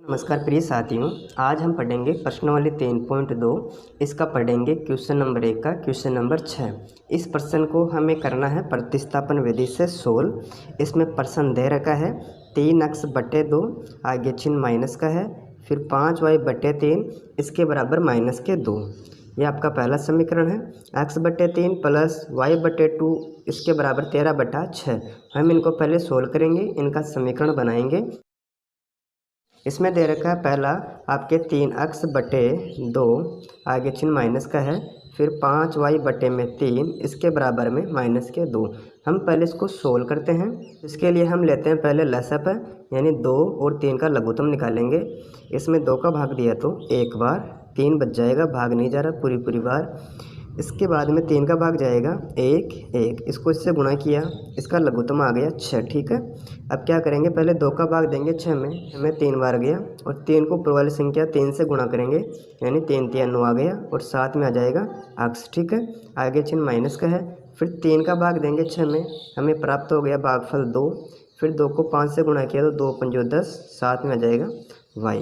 नमस्कार प्रिय साथियों, आज हम पढ़ेंगे प्रश्नावली 3.2। इसका पढ़ेंगे क्वेश्चन नंबर 1 का क्वेश्चन नंबर 6। इस प्रश्न को हमें करना है प्रतिस्थापन विधि से सोल्व। इसमें प्रश्न दे रखा है 3x/2, आगे चिन्ह माइनस का है, फिर 5y/3 इसके बराबर -2। यह आपका पहला समीकरण है। x/3 प्लस y/2 इसके बराबर 13/6। हम इनको पहले सोल्व करेंगे, इनका समीकरण बनाएंगे। इसमें दे रखा है पहला आपके 3x/2, आगे चिन्ह माइनस का है, फिर 5y/3 इसके बराबर में -2। हम पहले इसको सोल्व करते हैं। इसके लिए हम लेते हैं पहले लसअप, यानी 2 और 3 का लघुत्तम निकालेंगे। इसमें 2 का भाग दिया तो एक बार, 3 बच जाएगा, भाग नहीं जा रहा पूरी बार। इसके बाद में 3 का भाग जाएगा 1, इसको इससे गुणा किया, इसका लघुत्तम आ गया 6। ठीक है, अब क्या करेंगे, पहले 2 का भाग देंगे 6 में, हमें 3 बार गया, और 3 को पूर्व वाली संख्या 3 से गुणा करेंगे, यानी 3 3 9 आ गया, और साथ में आ जाएगा x। ठीक है, आगे चिन्ह माइनस का है, फिर 3 का भाग देंगे 6 में, हमें प्राप्त हो गया भागफल 2, फिर 2 को 5 से गुणा किया तो 2 पंजो 10, साथ में आ जाएगा y,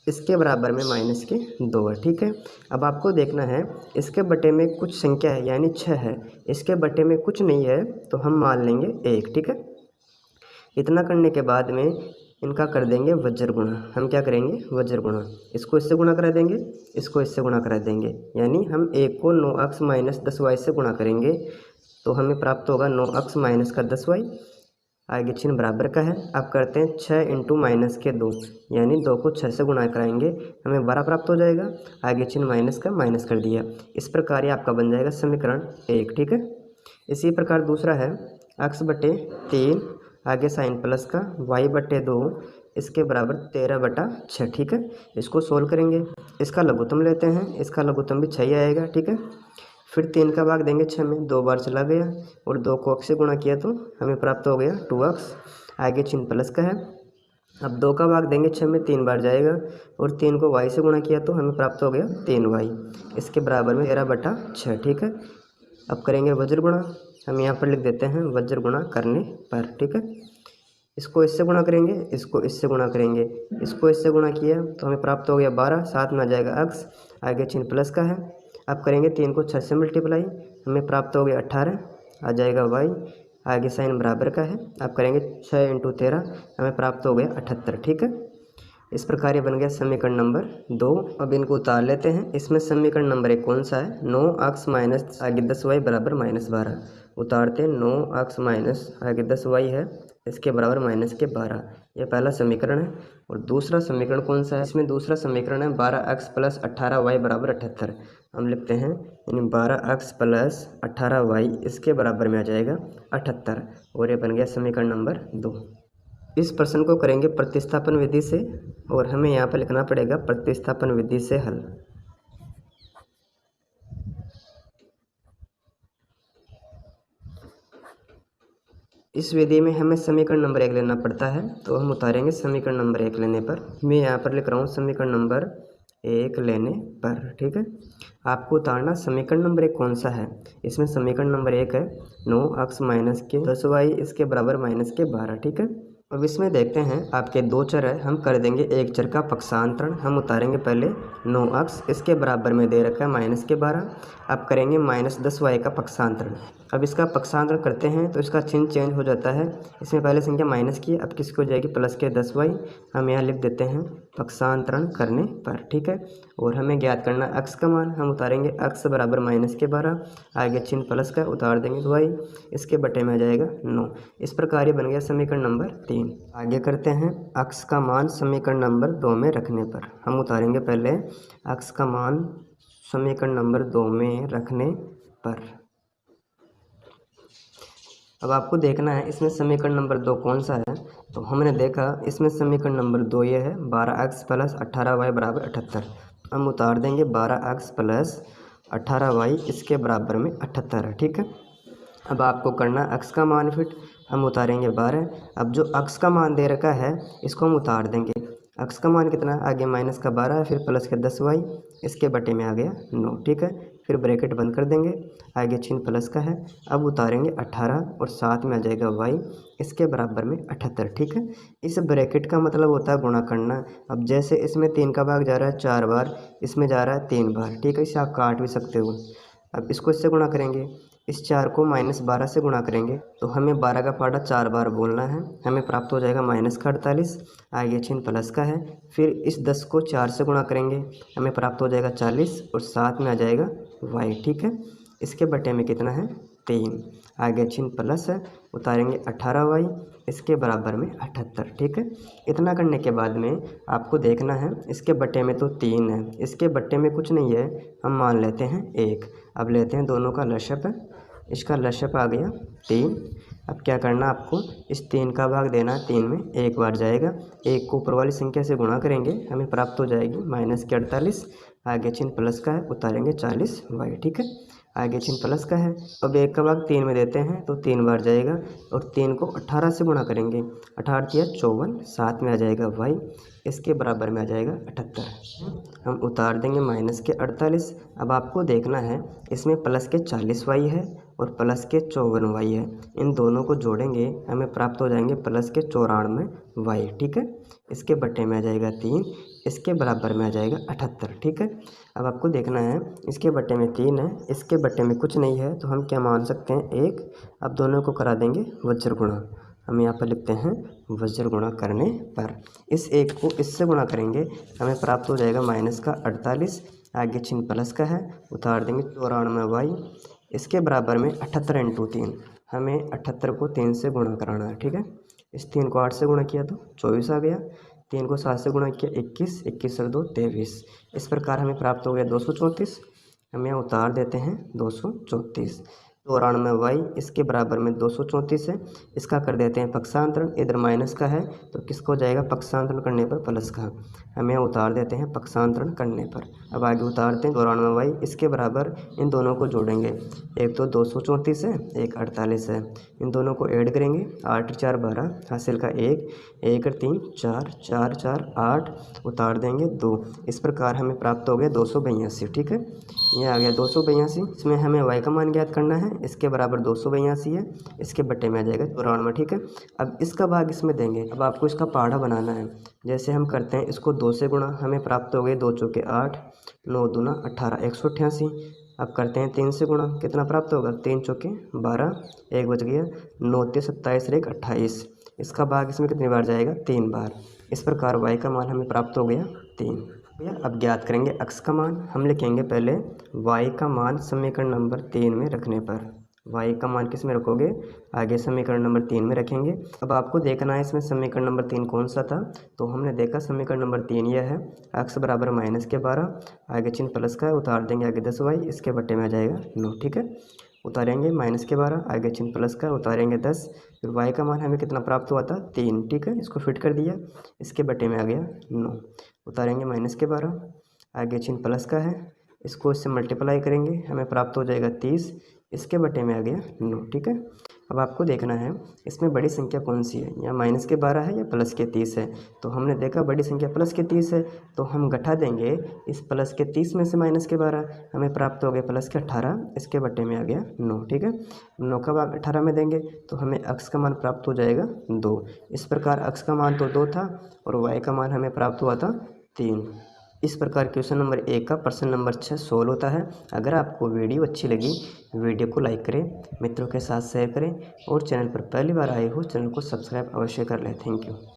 इसके बराबर में -2 है। ठीक है, अब आपको देखना है इसके बटे में कुछ संख्या है, यानी 6 है, इसके बटे में कुछ नहीं है तो हम मान लेंगे 1। ठीक है, इतना करने के बाद में इनका कर देंगे वज्र गुणा। हम क्या करेंगे, वज्र गुणा, इसको इससे गुणा करा देंगे, इसको इससे गुणा करा देंगे, यानी हम 1 को 9x - 10y से गुणा करेंगे तो हमें प्राप्त होगा 9x - 10y, आगे चिन्ह बराबर का है। अब करते हैं 6 × -2, यानी 2 को 6 से गुणा कराएंगे, हमें 12 प्राप्त हो जाएगा, आगे चिन्ह माइनस का माइनस कर दिया। इस प्रकार ये आपका बन जाएगा समीकरण 1। ठीक है, इसी प्रकार दूसरा है x/3, आगे साइन प्लस का, y/2 इसके बराबर 13/6। ठीक है, इसको सोल्व करेंगे, इसका लघुत्तम लेते हैं, इसका लघुत्तम भी 6 ही आएगा। ठीक है, फिर 3 का भाग देंगे 6 में, 2 बार चला गया, और 2 को x से गुणा किया तो हमें प्राप्त हो गया 2x, आगे चिन्ह प्लस का है। अब 2 का भाग देंगे 6 में, 3 बार जाएगा, और 3 को y से गुणा किया तो हमें प्राप्त हो गया 3y, इसके बराबर में 13/6। ठीक है, अब करेंगे वज्र गुणा। हम यहाँ पर लिख देते हैं वज्र गुणा करने पर। ठीक है, इसको इससे गुणा करेंगे, इसको इससे गुणा करेंगे, इसको इससे गुणा किया तो हमें प्राप्त हो गया 12, साथ में आ जाएगा x, आगे चिन्ह प्लस का है। अब करेंगे 3 को 6 से मल्टीप्लाई, हमें प्राप्त हो गया 18, आ जाएगा y, आगे साइन बराबर का है। अब करेंगे 6 × 13, हमें प्राप्त हो गया 78। ठीक है, इस प्रकार ये बन गया समीकरण नंबर 2। अब इनको उतार लेते हैं। इसमें समीकरण नंबर 1 कौन सा है, 9x - आगे 10y बराबर -12। उतारते हैं, 9x - आगे 10y है, इसके बराबर -12। यह पहला समीकरण है। और दूसरा समीकरण कौन सा है, इसमें दूसरा समीकरण है 12x + 18y बराबर 78। हम लिखते हैं, यानी 12x + 18y इसके बराबर में आ जाएगा 78, और ये बन गया समीकरण नंबर 2। इस प्रश्न को करेंगे प्रतिस्थापन विधि से, और हमें यहाँ पर लिखना पड़ेगा प्रतिस्थापन विधि से हल। इस विधि में हमें समीकरण नंबर 1 लेना पड़ता है, तो हम उतारेंगे समीकरण नंबर 1 लेने पर। मैं यहाँ पर लिख रहा हूँ समीकरण नंबर 1 लेने पर। ठीक है, आपको उतारना समीकरण नंबर 1 कौन सा है। इसमें समीकरण नंबर 1 है 9x - 10y इसके बराबर -12। ठीक है, अब इसमें देखते हैं आपके 2 चर है, हम कर देंगे एक चर का पक्षांतरण। हम उतारेंगे पहले 9x, इसके बराबर में दे रखा है -12। अब करेंगे -10y का पक्षांतरण। अब इसका पक्षांतरण करते हैं तो इसका चिन्ह चेंज हो जाता है। इसमें पहले संख्या माइनस की, अब किसकी हो जाएगी, प्लस के 10y। हम यहाँ लिख देते हैं पक्षांतरण करने पर। ठीक है, और हमें ज्ञात करना x का मान। हम उतारेंगे x बराबर -12, आगे चिन्ह प्लस का, उतार देंगे y, इसके बटे में आ जाएगा 9। इस प्रकार ये बन गया समीकरण नंबर 3। आगे करते हैं x का मान समीकरण नंबर 2 में रखने पर। हम उतारेंगे पहले x का मान समीकरण नंबर 2 में रखने पर। अब आपको देखना है इसमें समीकरण नंबर 2 कौन सा है। तो हमने देखा इसमें समीकरण नंबर 2 ये है 12x + 18y बराबर 78। हम उतार देंगे 12x + 18y इसके बराबर में 78 है। ठीक है, अब आपको करना x का मान फिट। हम उतारेंगे 12। अब जो x का मान दे रखा है इसको हम उतार देंगे। x का मान कितना, आगे -12 फिर प्लस के 10y, इसके बटे में आ गया 9। ठीक है, फिर ब्रैकेट बंद कर देंगे, आगे चिन्ह प्लस का है। अब उतारेंगे 18 और साथ में आ जाएगा y, इसके बराबर में 78। ठीक है, इस ब्रैकेट का मतलब होता है गुणा करना। अब जैसे इसमें 3 का भाग जा रहा है 4 बार, इसमें जा रहा है 3 बार। ठीक है, इसे आप काट भी सकते हो। अब इसको इससे गुणा करेंगे, इस 4 को -12 से गुणा करेंगे तो हमें 12 का पार्ट 4 बार बोलना है, हमें प्राप्त हो जाएगा -48। आगे चिन्ह प्लस का है। फिर इस 10 को 4 से गुणा करेंगे, हमें प्राप्त हो जाएगा 40 और साथ में आ जाएगा y। ठीक है, इसके बटे में कितना है 3, आगे चिन्ह प्लस है, उतारेंगे 18y, इसके बराबर में 78। ठीक है, इतना करने के बाद में आपको देखना है इसके बटे में तो 3 है, इसके बटे में कुछ नहीं है, हम मान लेते हैं 1। अब लेते हैं दोनों का लसअप, इसका लसअप आ गया 3। अब क्या करना आपको, इस 3 का भाग देना है 3 में, एक बार जाएगा, 1 को ऊपर वाली संख्या से गुणा करेंगे, हमें प्राप्त हो जाएगी -48। आगे चिन्ह प्लस का है, उतारेंगे 40y। ठीक है, आगे चिन्ह प्लस का है। अब 1 का भाग 3 में देते हैं तो 3 बार जाएगा और 3 को 18 से गुणा करेंगे, 18 × 54, साथ में आ जाएगा y, इसके बराबर में आ जाएगा 78। हम उतार देंगे -48। अब आपको देखना है इसमें प्लस के 40y है और प्लस के 54y है, इन दोनों को जोड़ेंगे हमें प्राप्त हो जाएंगे प्लस के 94y। ठीक है, इसके बटे में आ जाएगा 3, इसके बराबर में आ जाएगा 78। ठीक है, अब आपको देखना है इसके बटे में 3 है, इसके बटे में कुछ नहीं है, तो हम क्या मान सकते हैं 1। अब दोनों को करा देंगे वज्र गुणा, हम यहाँ पर लिखते हैं वज्र गुणा करने पर इस 1 को इससे गुणा करेंगे, हमें प्राप्त हो जाएगा -48। आगे चिन्ह प्लस का है, उतार देंगे 94y, इसके बराबर में 78 × 3, हमें 78 को 3 से गुणा कराना है। ठीक है, इस 3 को 8 से गुणा किया तो 24 आ गया, 3 को 7 से गुणा किया 21, 21 और 2 23। इस प्रकार हमें प्राप्त हो गया 234। हम यहाँ उतार देते हैं 234, 94y, इसके बराबर में 234 है, इसका कर देते हैं पक्षांतरण, इधर माइनस का है तो किसको हो जाएगा पक्षांतरण करने पर प्लस का, हम यहाँ उतार देते हैं पक्षांतरण करने पर। अब आगे उतारते हैं 94y, इसके बराबर इन दोनों को जोड़ेंगे, एक तो 234 है, एक 48 है, इन दोनों को ऐड करेंगे, 8 × 4 12, हासिल का 1, 1 × 3 4, 4 4 8, उतार देंगे 2। इस प्रकार हमें प्राप्त हो गया 282। ठीक है, ये आ गया 282। इसमें हमें y का मान ज्ञात करना है, इसके बराबर 282 है, इसके बटे में आ जाएगा 94। ठीक है, अब इसका भाग इसमें देंगे। अब आपको इसका पहाड़ा बनाना है, जैसे हम करते हैं इसको 2 से गुणा, हमें प्राप्त हो गए 2 चौके 8, 9 दूना 18, 188। अब करते हैं 3 से गुणा, कितना प्राप्त होगा 3 चौके 12, 1 बच गया, 9 × 27 1 28, इसका भाग इसमें कितनी बार जाएगा 3 बार। इस प्रकार y का मान हमें प्राप्त हो गया 3। अब ज्ञात करेंगे x का मान, हम लिखेंगे पहले y का मान समीकरण नंबर 3 में रखने पर, y का मान किस में रखोगे, आगे समीकरण नंबर 3 में रखेंगे। अब आपको देखना है इसमें समीकरण नंबर 3 कौन सा था, तो हमने देखा समीकरण नंबर 3 यह है, x बराबर -12, आगे चिन्ह प्लस का है, उतार देंगे आगे 10y, इसके बटे में आ जाएगा 9। ठीक है, उतारेंगे -12, आगे चिन्ह प्लस का, उतारेंगे 10, फिर y का मान हमें कितना प्राप्त हुआ था 3। ठीक है, इसको फिट कर दिया, इसके बटे में आ गया 9, उतारेंगे -12, आगे चिन्ह प्लस का है, इसको इससे मल्टीप्लाई करेंगे, हमें प्राप्त हो जाएगा 30, इसके बटे में आ गया 9। ठीक है, अब आपको देखना है इसमें बड़ी संख्या कौन सी है, या -12 है या +30 है, तो हमने देखा बड़ी संख्या +30 है, तो हम घटा देंगे इस +30 में से -12, हमें प्राप्त हो गया +18, इसके बटे में आ गया 9। ठीक है, 9 का भाग 18 में देंगे तो हमें x का मान प्राप्त हो जाएगा 2। इस प्रकार x का मान तो 2 था और y का मान हमें प्राप्त हुआ था 3। इस प्रकार क्वेश्चन नंबर 1 का प्रश्न नंबर 6 सोल्व होता है। अगर आपको वीडियो अच्छी लगी, वीडियो को लाइक करें, मित्रों के साथ शेयर करें और चैनल पर पहली बार आए हो चैनल को सब्सक्राइब अवश्य कर लें। Thank you.